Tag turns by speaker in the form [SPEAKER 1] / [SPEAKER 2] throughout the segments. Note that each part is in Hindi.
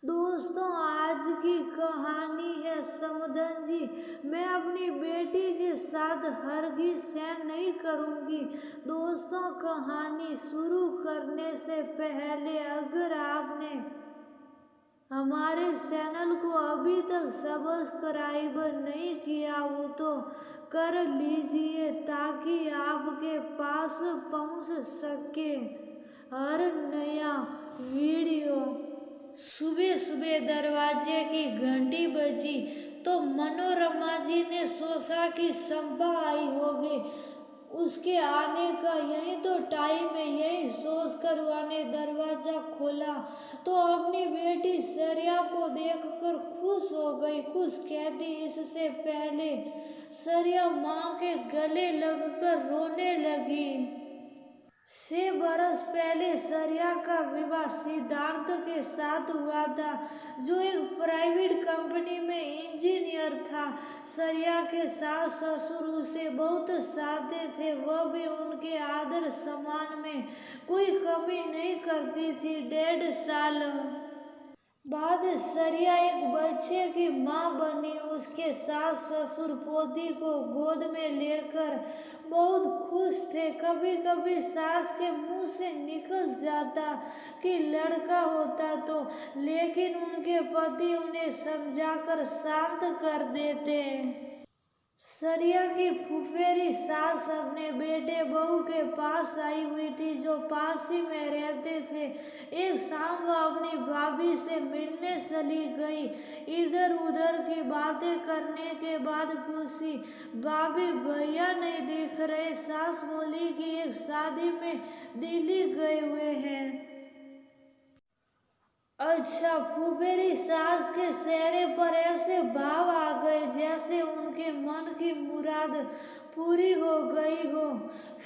[SPEAKER 1] दोस्तों, आज की कहानी है समधन जी। मैं अपनी बेटी के साथ हरगिज सहन नहीं करूंगी। दोस्तों, कहानी शुरू करने से पहले अगर आपने हमारे चैनल को अभी तक सब्सक्राइब नहीं किया हो तो कर लीजिए ताकि आपके पास पहुंच सके हर नया वीडियो। सुबह सुबह दरवाजे की घंटी बजी तो मनोरमा जी ने सोचा कि संपा आई होगी, उसके आने का यही तो टाइम है। यही सोचकर उसने दरवाजा खोला तो अपनी बेटी सरिया को देखकर खुश हो गई। खुश कहती इससे पहले सरिया माँ के गले लगकर रोने लगी। 6 बरस पहले सरिया का विवाह सिद्धार्थ के साथ हुआ था, जो एक प्राइवेट कंपनी में इंजीनियर था। सरिया के सास ससुर उसे बहुत चाहते थे, वह भी उनके आदर सम्मान में कोई कमी नहीं करती थी। 1.5 साल बाद सरिया एक बच्चे की माँ बनी। उसके सास ससुर पोती को गोद में लेकर बहुत खुश थे। कभी कभी सास के मुंह से निकल जाता कि लड़का होता तो, लेकिन उनके पति उन्हें समझाकर शांत कर देते। सरिया की फुफेरी सास अपने बेटे बहू के पास आई हुई थी, जो पास ही में रहते थे। एक शाम वह अपनी भाभी से मिलने चली गई। इधर उधर की बातें करने के बाद पूछी, भाभी भैया नहीं दिख रहे। सास बोली कि एक शादी में दिल्ली गए हुए हैं। अच्छा। फुफेरी सास के चेहरे पर ऐसे भाव आ गए जैसे उनके मन की मुराद पूरी हो गई हो।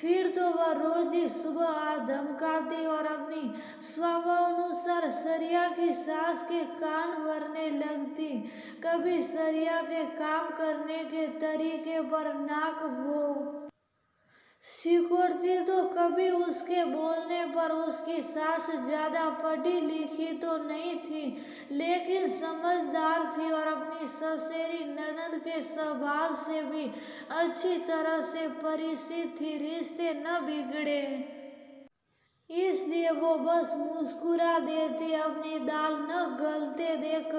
[SPEAKER 1] फिर तो वह रोज ही सुबह धमकाती और अपनी स्वभावानुसार सरिया की सास के कान भरने लगती। कभी सरिया के काम करने के तरीके पर नाक वो सिकोड़ती तो कभी उसके बोलने पर। उसकी सास ज्यादा पढ़ी लिखी तो नहीं थी, लेकिन समझदार थी और अपनी ससुरी ननद के स्वभाव से भी अच्छी तरह से परिचित थी। रिश्ते न बिगड़े इसलिए वो बस मुस्कुरा देती। अपनी दाल न गलते देख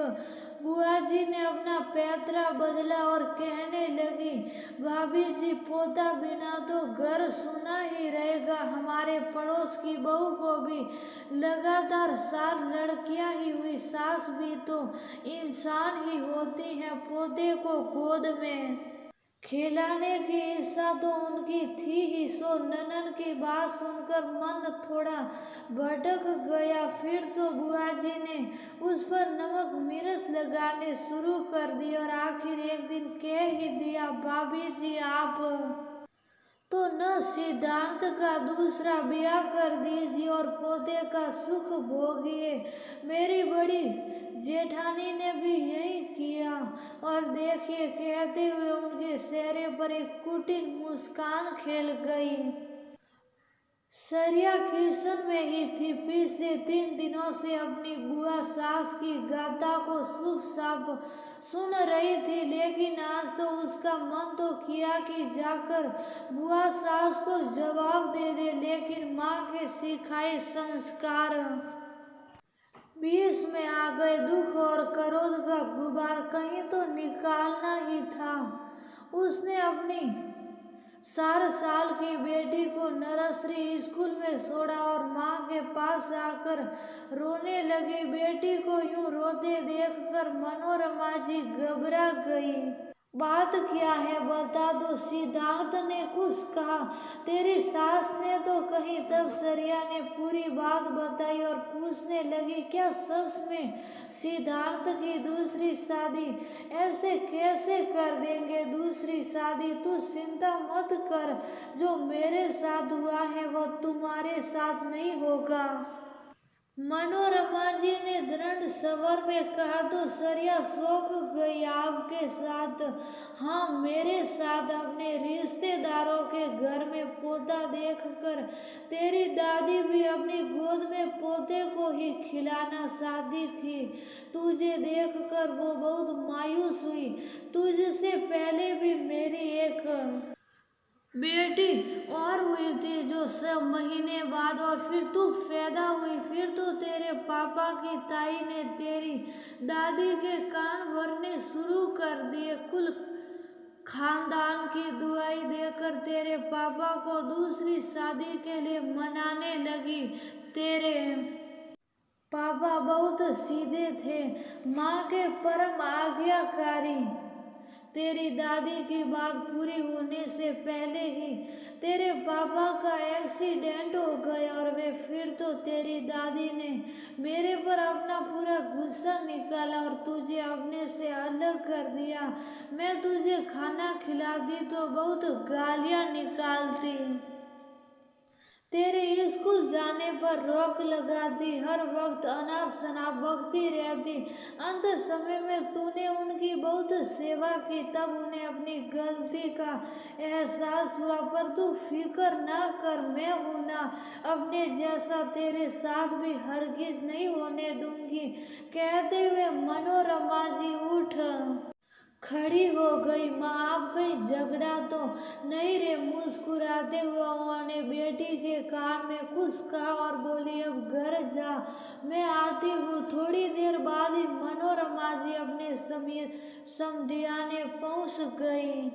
[SPEAKER 1] बुआ जी ने अपना पैतरा बदला और कहने लगी, भाभी जी पोता बिना तो घर सुना ही रहेगा। हमारे पड़ोस की बहू को भी लगातार 4 लड़कियां ही हुई। सास भी तो इंसान ही होती हैं। पोते को गोद में खिलाने की इच्छा तो उनकी थी ही। सो ननन की बात सुनकर मन थोड़ा भटक गया। फिर तो बुआ जी ने उस पर नमक मिर्च लगाने शुरू कर दी और आखिर एक दिन कह ही दिया, भाभी जी आप तो न सिद्धांत का दूसरा ब्याह कर दीजिए और पोते का सुख भोगिए। मेरी बड़ी जेठानी ने भी यही किया और देखिए, कहते हुए उनके चेहरे पर एक कुटिल मुस्कान खेल गई। सरिया किचन में ही थी। पिछले 3 दिनों से अपनी बुआ सास की गाथा को चुपचाप सुन रही थी, लेकिन आज तो उसका मन तो किया कि जाकर बुआ सास को जवाब दे दे, लेकिन माँ के सिखाए संस्कार बीच में आ गए। दुख और क्रोध का गुबार कहीं तो निकालना ही था। उसने अपनी 4 साल की बेटी को नर्सरी स्कूल में छोड़ा और माँ के पास आकर रोने लगी। बेटी को यूं रोते देखकर मनोरमा जी घबरा गई। बात क्या है बता दो, सिद्धार्थ ने कुछ कहा? तेरी सास ने तो कही। तब सरिया ने पूरी बात बताई और पूछने लगी, क्या सच में सिद्धार्थ की दूसरी शादी? ऐसे कैसे कर देंगे दूसरी शादी? तू चिंता मत कर, जो मेरे साथ हुआ है वह तुम्हारे साथ नहीं होगा। मनोरमा जी ने दृढ़ स्वर में कहा। तो सरिया चौंक गई। आपके साथ? हाँ, मेरे साथ। अपने रिश्तेदारों के घर में पोता देखकर तेरी दादी भी अपनी गोद में पोते को ही खिलाना चाहती थी। तुझे देखकर वो बहुत मायूस हुई। तुझसे पहले भी मेरी एक बेटी और हुई थी जो 6 महीने बाद, और फिर तू पैदा हुई। फिर तो तेरे पापा की ताई ने तेरी दादी के कान भरने शुरू कर दिए। कुल खानदान की दुआई देकर तेरे पापा को दूसरी शादी के लिए मनाने लगी। तेरे पापा बहुत सीधे थे, माँ के परम आज्ञाकारी। तेरी दादी की बात पूरी होने से पहले ही तेरे पापा का एक्सीडेंट हो गया, और वे फिर तो तेरी दादी ने मेरे पर अपना पूरा गुस्सा निकाला और तुझे अपने से अलग कर दिया। मैं तुझे खाना खिलाती तो बहुत गालियाँ निकालती, तेरे स्कूल जाने पर रोक लगाती, हर वक्त अनाप शनाप बकती रहती। अंत समय में तूने उनकी बहुत सेवा की, तब उन्हें अपनी गलती का एहसास हुआ। पर तू फिक्र ना कर, मैं हूं ना। अपने जैसा तेरे साथ भी हरगिज नहीं होने दूंगी। कहते हुए मनोरमा जी उठ खड़ी हो गई। माँ, आप कहीं झगड़ा तो नहीं रे? मुस्कुराते हुए उन्होंने बेटी के कान में कुछ कहा और बोली, अब घर जा, मैं आती हूँ। थोड़ी देर बाद ही मनोरमा जी अपने समधियाने पहुँच गई।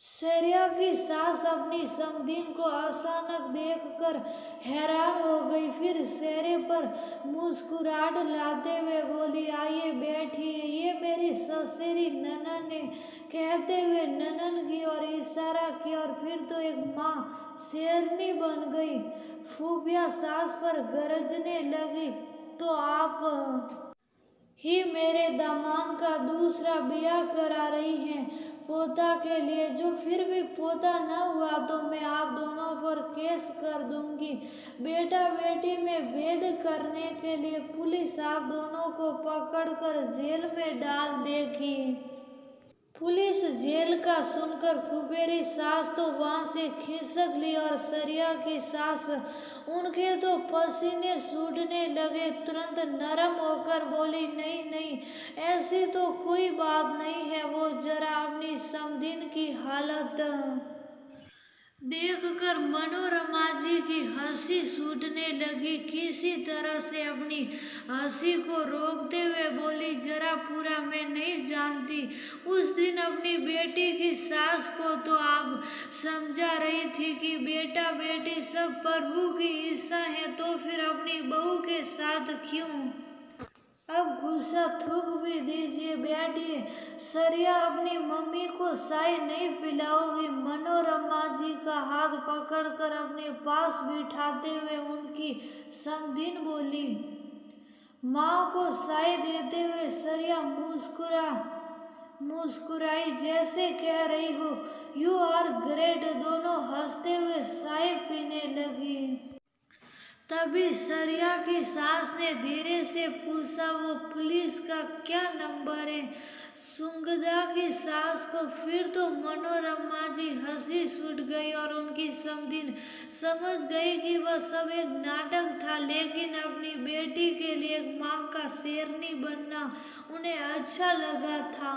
[SPEAKER 1] सरिया की सास अपनी समधीन को अचानक देखकर हैरान हो गई, फिर चेहरे पर मुस्कुराहट लाते हुए बोली, आइए बैठिए, ये मेरी ससुरी ननन है। कहते हुए ननन की ओर इशारा किया और फिर तो एक माँ शेरनी बन गई। फूफिया सास पर गरजने लगी, तो आप ही मेरे दामाद का दूसरा ब्याह करा रही हैं पोता के लिए? जो फिर भी पोता न हुआ तो मैं आप दोनों पर केस कर दूंगी। बेटा बेटी में भेद करने के लिए पुलिस आप दोनों को पकड़कर जेल में डाल देगी। पुलिस जेल का सुनकर फुफेरी सास तो वहां से खिसक ली, और सरिया की सास, उनके तो पसीने छूटने लगे। तुरंत नरम होकर बोली, नहीं नहीं, ऐसी तो कोई बात नहीं है। वो जरा अपनी समधीन की हालत देखकर मनोरमा जी की हंसी छूटने लगी। किसी तरह से अपनी हंसी को रोकते हुए बोली, जरा पूरा मैं नहीं जानती। उस दिन अपनी बेटी की सास को तो आप समझा रही थी कि बेटा बेटी सब प्रभु की इच्छा है, तो फिर अपनी बहू के साथ क्यों? अब गुस्सा थूक भी दीजिए, बैठिए। सरिया, अपनी मम्मी को चाय नहीं पिलाओगी? मनोरमा जी का हाथ पकड़कर अपने पास बिठाते हुए उनकी समधीन बोली। माँ को चाय देते हुए सरिया मुस्कुराई, जैसे कह रही हो यू आर ग्रेट। दोनों हंसते हुए चाय पीने लगी। तभी सरिया की सास ने धीरे से पूछा, वो पुलिस का क्या नंबर है? सुंगदा की सास को फिर तो मनोरमा जी हंसी छूट गई, और उनकी समधीन समझ गई कि वह सब एक नाटक था, लेकिन अपनी बेटी के लिए एक माँ का शेरनी बनना उन्हें अच्छा लगा था।